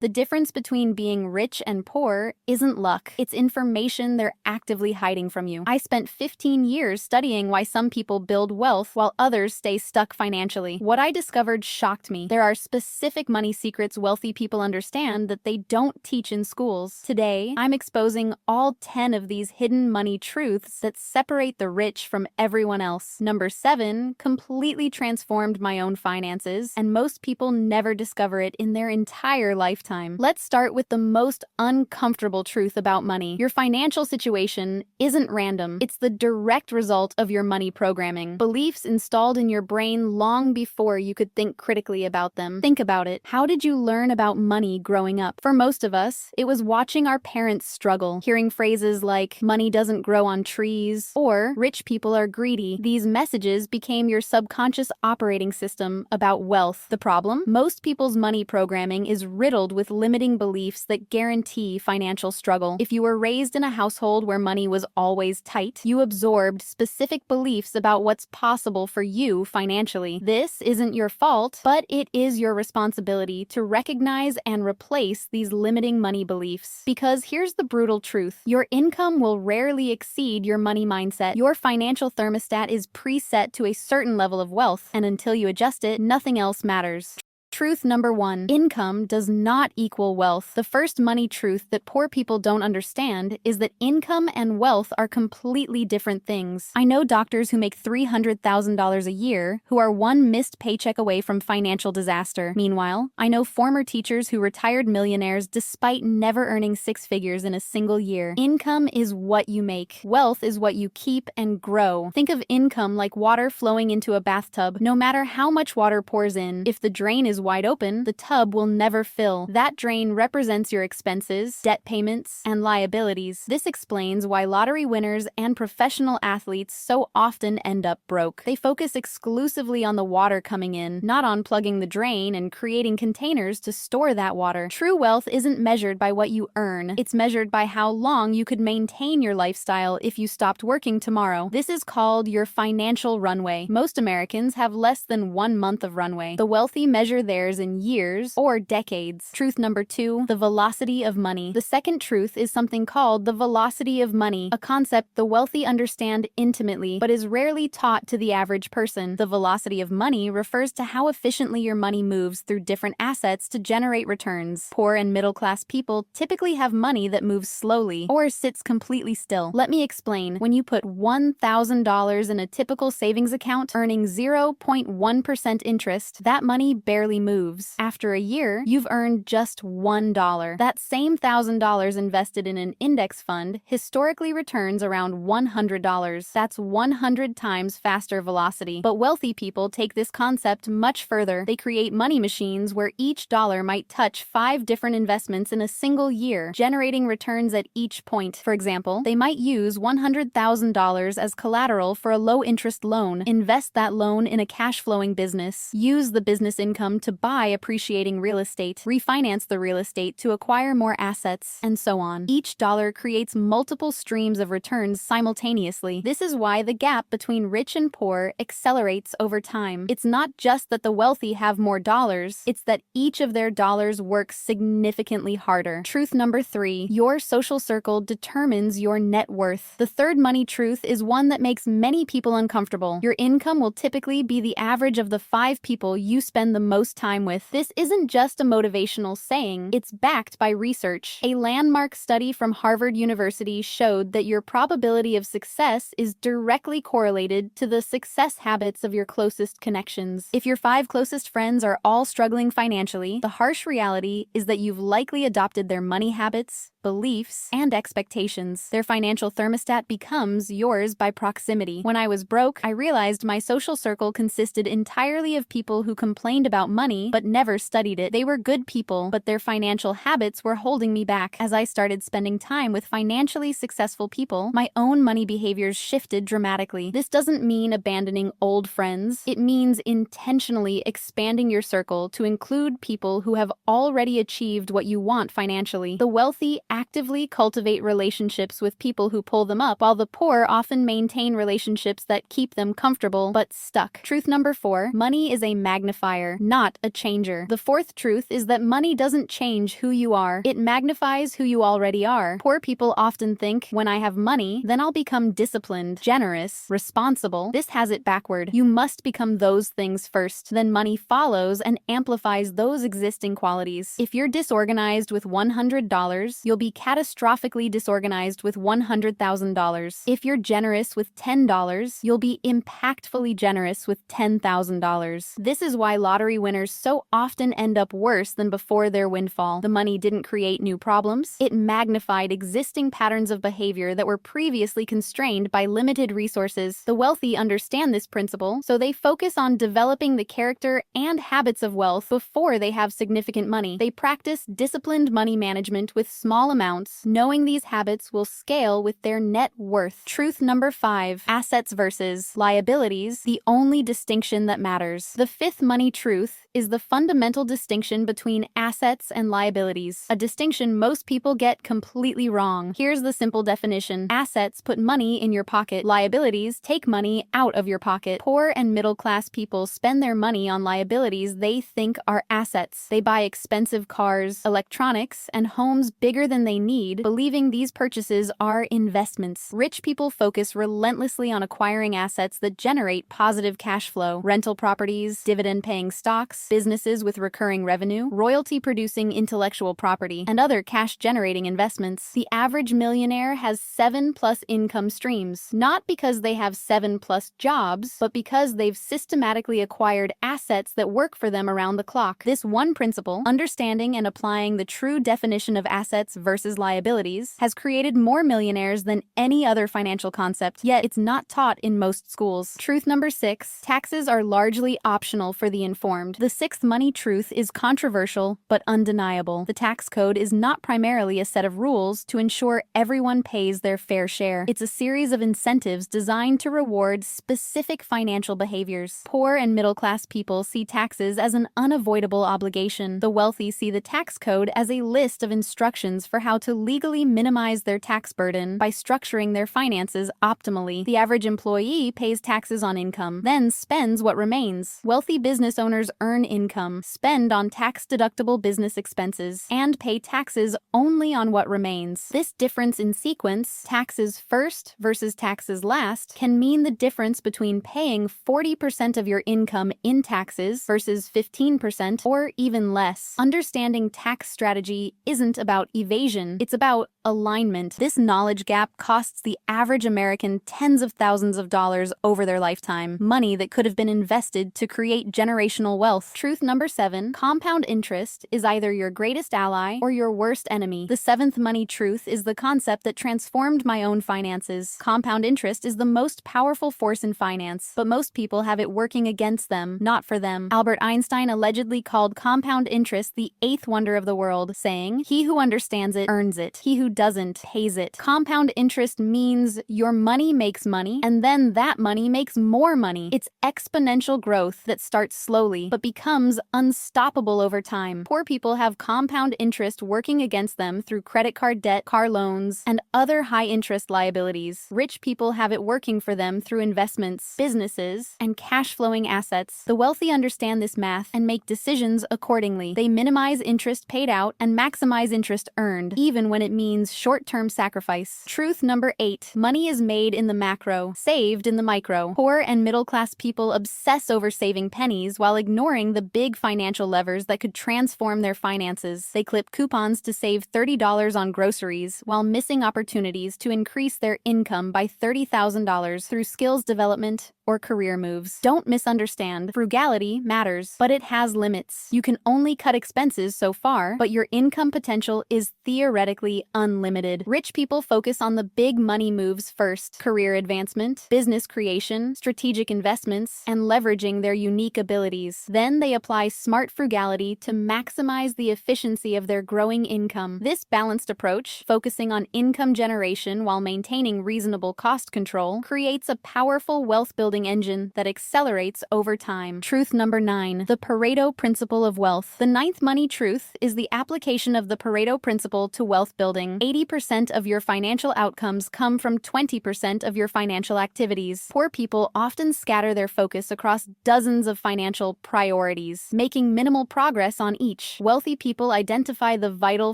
The difference between being rich and poor isn't luck. It's information they're actively hiding from you. I spent 15 years studying why some people build wealth while others stay stuck financially. What I discovered shocked me. There are specific money secrets wealthy people understand that they don't teach in schools. Today, I'm exposing all 10 of these hidden money truths that separate the rich from everyone else. Number 7 completely transformed my own finances, and most people never discover it in their entire lifetime. Let's start with the most uncomfortable truth about money. Your financial situation isn't random. It's the direct result of your money programming. Beliefs installed in your brain long before you could think critically about them. Think about it. How did you learn about money growing up? For most of us, it was watching our parents struggle, hearing phrases like, money doesn't grow on trees, or rich people are greedy. These messages became your subconscious operating system about wealth. The problem? Most people's money programming is riddled with limiting beliefs that guarantee financial struggle. If you were raised in a household where money was always tight, you absorbed specific beliefs about what's possible for you financially. This isn't your fault, but it is your responsibility to recognize and replace these limiting money beliefs. Because here's the brutal truth. Your income will rarely exceed your money mindset. Your financial thermostat is preset to a certain level of wealth, and until you adjust it, nothing else matters. Truth number 1. Income does not equal wealth. The first money truth that poor people don't understand is that income and wealth are completely different things. I know doctors who make $300,000 a year who are one missed paycheck away from financial disaster. Meanwhile, I know former teachers who retired millionaires despite never earning 6 figures in a single year. Income is what you make. Wealth is what you keep and grow. Think of income like water flowing into a bathtub. No matter how much water pours in, if the drain is wide open, the tub will never fill. That drain represents your expenses, debt payments, and liabilities. This explains why lottery winners and professional athletes so often end up broke. They focus exclusively on the water coming in, not on plugging the drain and creating containers to store that water. True wealth isn't measured by what you earn. It's measured by how long you could maintain your lifestyle if you stopped working tomorrow. This is called your financial runway. Most Americans have less than 1 month of runway. The wealthy measure theirs in years or decades. Truth number 2, the velocity of money. The second truth is something called the velocity of money, a concept the wealthy understand intimately, but is rarely taught to the average person. The velocity of money refers to how efficiently your money moves through different assets to generate returns. Poor and middle-class people typically have money that moves slowly or sits completely still. Let me explain. When you put $1,000 in a typical savings account, earning 0.1% interest, that money barely moves. After a year, you've earned just $1. That same $1,000 invested in an index fund historically returns around $100. That's 100 times faster velocity. But wealthy people take this concept much further. They create money machines where each dollar might touch 5 different investments in a single year, generating returns at each point. For example, they might use $100,000 as collateral for a low-interest loan, invest that loan in a cash-flowing business, use the business income to buy appreciating real estate, refinance the real estate to acquire more assets, and so on. Each dollar creates multiple streams of returns simultaneously. This is why the gap between rich and poor accelerates over time. It's not just that the wealthy have more dollars, it's that each of their dollars works significantly harder. Truth number 3, your social circle determines your net worth. The third money truth is one that makes many people uncomfortable. Your income will typically be the average of the 5 people you spend the most time with. This isn't just a motivational saying, it's backed by research. A landmark study from Harvard University showed that your probability of success is directly correlated to the success habits of your closest connections. If your 5 closest friends are all struggling financially, the harsh reality is that you've likely adopted their money habits, beliefs, and expectations. Their financial thermostat becomes yours by proximity. When I was broke, I realized my social circle consisted entirely of people who complained about money but never studied it. They were good people, but their financial habits were holding me back. As I started spending time with financially successful people, my own money behaviors shifted dramatically. This doesn't mean abandoning old friends. It means intentionally expanding your circle to include people who have already achieved what you want financially. The wealthy actively cultivate relationships with people who pull them up, while the poor often maintain relationships that keep them comfortable but stuck. Truth number 4, money is a magnifier, not not a changer. The fourth truth is that money doesn't change who you are. It magnifies who you already are. Poor people often think, when I have money, then I'll become disciplined, generous, responsible. This has it backward. You must become those things first. Then money follows and amplifies those existing qualities. If you're disorganized with $100, you'll be catastrophically disorganized with $100,000. If you're generous with $10, you'll be impactfully generous with $10,000. This is why lottery winners so often end up worse than before their windfall. The money didn't create new problems. It magnified existing patterns of behavior that were previously constrained by limited resources. The wealthy understand this principle, so they focus on developing the character and habits of wealth before they have significant money. They practice disciplined money management with small amounts, knowing these habits will scale with their net worth. Truth number 5, assets versus liabilities, the only distinction that matters. The fifth money truth is the fundamental distinction between assets and liabilities, a distinction most people get completely wrong. Here's the simple definition. Assets put money in your pocket. Liabilities take money out of your pocket. Poor and middle-class people spend their money on liabilities they think are assets. They buy expensive cars, electronics, and homes bigger than they need, believing these purchases are investments. Rich people focus relentlessly on acquiring assets that generate positive cash flow. Rental properties, dividend-paying stocks, businesses with recurring revenue, royalty-producing intellectual property, and other cash-generating investments. The average millionaire has 7+ income streams, not because they have 7+ jobs, but because they've systematically acquired assets that work for them around the clock. This one principle, understanding and applying the true definition of assets versus liabilities, has created more millionaires than any other financial concept, yet it's not taught in most schools. Truth number 6, taxes are largely optional for the informed. The sixth money truth is controversial but undeniable. The tax code is not primarily a set of rules to ensure everyone pays their fair share. It's a series of incentives designed to reward specific financial behaviors. Poor and middle-class people see taxes as an unavoidable obligation. The wealthy see the tax code as a list of instructions for how to legally minimize their tax burden by structuring their finances optimally. The average employee pays taxes on income, then spends what remains. Wealthy business owners earn income, spend on tax-deductible business expenses, and pay taxes only on what remains. This difference in sequence, taxes first versus taxes last, can mean the difference between paying 40% of your income in taxes versus 15% or even less. Understanding tax strategy isn't about evasion, it's about alignment. This knowledge gap costs the average American tens of thousands of dollars over their lifetime, money that could have been invested to create generational wealth. Truth number 7, compound interest is either your greatest ally or your worst enemy. The seventh money truth is the concept that transformed my own finances. Compound interest is the most powerful force in finance, but most people have it working against them, not for them. Albert Einstein allegedly called compound interest the 8th wonder of the world, saying, "He who understands it earns it. He who doesn't pays it." Compound interest means your money makes money, and then that money makes more money. It's exponential growth that starts slowly, but becomes unstoppable over time. Poor people have compound interest working against them through credit card debt, car loans, and other high-interest liabilities. Rich people have it working for them through investments, businesses, and cash-flowing assets. The wealthy understand this math and make decisions accordingly. They minimize interest paid out and maximize interest earned, even when it means short-term sacrifice. Truth number 8, money is made in the macro, saved in the micro. Poor and middle-class people obsess over saving pennies while ignoring the big financial levers that could transform their finances. They clip coupons to save $30 on groceries while missing opportunities to increase their income by $30,000 through skills development or career moves. Don't misunderstand. Frugality matters, but it has limits. You can only cut expenses so far, but your income potential is theoretically unlimited. Rich people focus on the big money moves first: career advancement, business creation, strategic investments, and leveraging their unique abilities. Then they apply smart frugality to maximize the efficiency of their growing income. This balanced approach, focusing on income generation while maintaining reasonable cost control, creates a powerful wealth-building building engine that accelerates over time. Truth number 9, the Pareto principle of wealth. The ninth money truth is the application of the Pareto principle to wealth building. 80% of your financial outcomes come from 20% of your financial activities. Poor people often scatter their focus across dozens of financial priorities, making minimal progress on each. Wealthy people identify the vital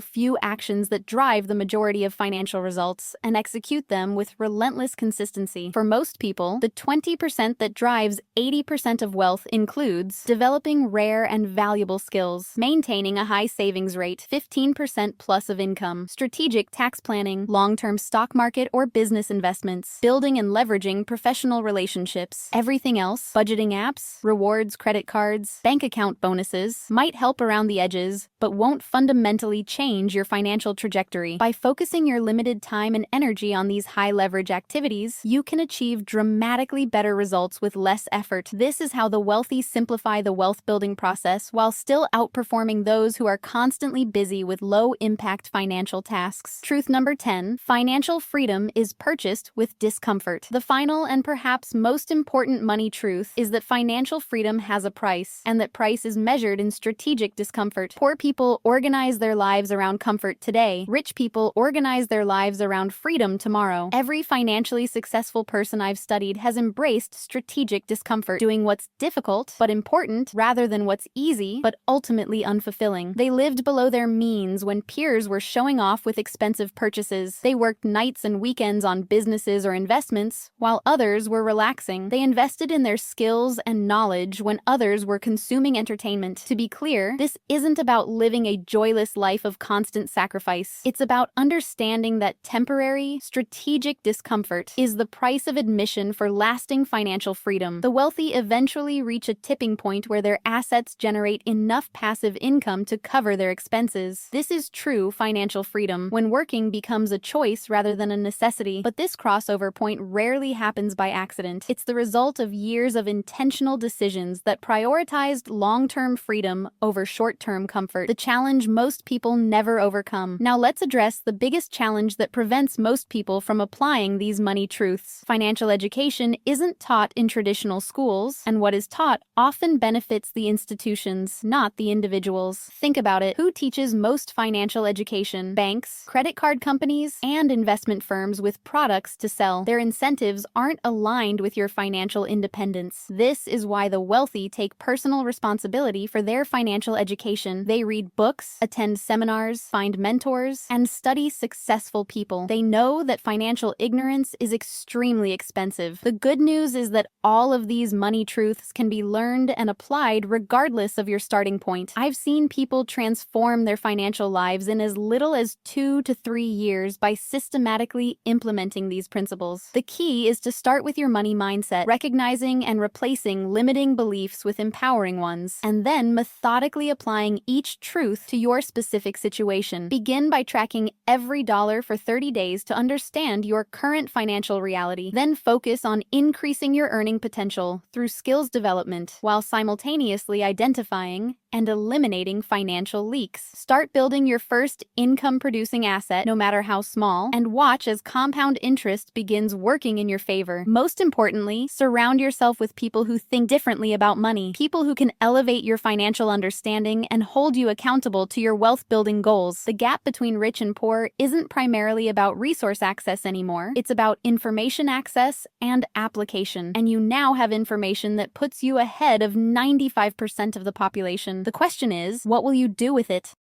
few actions that drive the majority of financial results and execute them with relentless consistency. For most people, the 20% that drives 80% of wealth includes developing rare and valuable skills, maintaining a high savings rate, 15% plus of income, strategic tax planning, long-term stock market or business investments, building and leveraging professional relationships. Everything else, budgeting apps, rewards, credit cards, bank account bonuses, might help around the edges, but won't fundamentally change your financial trajectory. By focusing your limited time and energy on these high-leverage activities, you can achieve dramatically better results with less effort. This is how the wealthy simplify the wealth-building process while still outperforming those who are constantly busy with low-impact financial tasks. Truth number 10, financial freedom is purchased with discomfort. The final and perhaps most important money truth is that financial freedom has a price, and that price is measured in strategic discomfort. Poor people organize their lives around comfort today. Rich people organize their lives around freedom tomorrow. Every financially successful person I've studied has embraced strategic discomfort, doing what's difficult but important rather than what's easy but ultimately unfulfilling. They lived below their means when peers were showing off with expensive purchases. They worked nights and weekends on businesses or investments while others were relaxing. They invested in their skills and knowledge when others were consuming entertainment. To be clear, this isn't about living a joyless life of constant sacrifice. It's about understanding that temporary, strategic discomfort is the price of admission for lasting financial freedom. The wealthy eventually reach a tipping point where their assets generate enough passive income to cover their expenses. This is true financial freedom, when working becomes a choice rather than a necessity. But this crossover point rarely happens by accident. It's the result of years of intentional decisions that prioritized long-term freedom over short-term comfort, the challenge most people never overcome. Now let's address the biggest challenge that prevents most people from applying these money truths. Financial education isn't taught in traditional schools, and what is taught often benefits the institutions, not the individuals. Think about it. Who teaches most financial education? Banks, credit card companies, and investment firms with products to sell. Their incentives aren't aligned with your financial independence. This is why the wealthy take personal responsibility for their financial education. They read books, attend seminars, find mentors, and study successful people. They know that financial ignorance is extremely expensive. The good news is that all of these money truths can be learned and applied regardless of your starting point. I've seen people transform their financial lives in as little as 2 to 3 years by systematically implementing these principles. The key is to start with your money mindset, recognizing and replacing limiting beliefs with empowering ones, and then methodically applying each truth to your specific situation. Begin by tracking every dollar for 30 days to understand your current financial reality. Then focus on increasing your earning potential through skills development while simultaneously identifying and eliminating financial leaks. Start building your first income-producing asset, no matter how small, and watch as compound interest begins working in your favor. Most importantly, surround yourself with people who think differently about money, people who can elevate your financial understanding and hold you accountable to your wealth-building goals. The gap between rich and poor isn't primarily about resource access anymore. It's about information access and application. And you now have information that puts you ahead of 95% of the population. The question is, what will you do with it?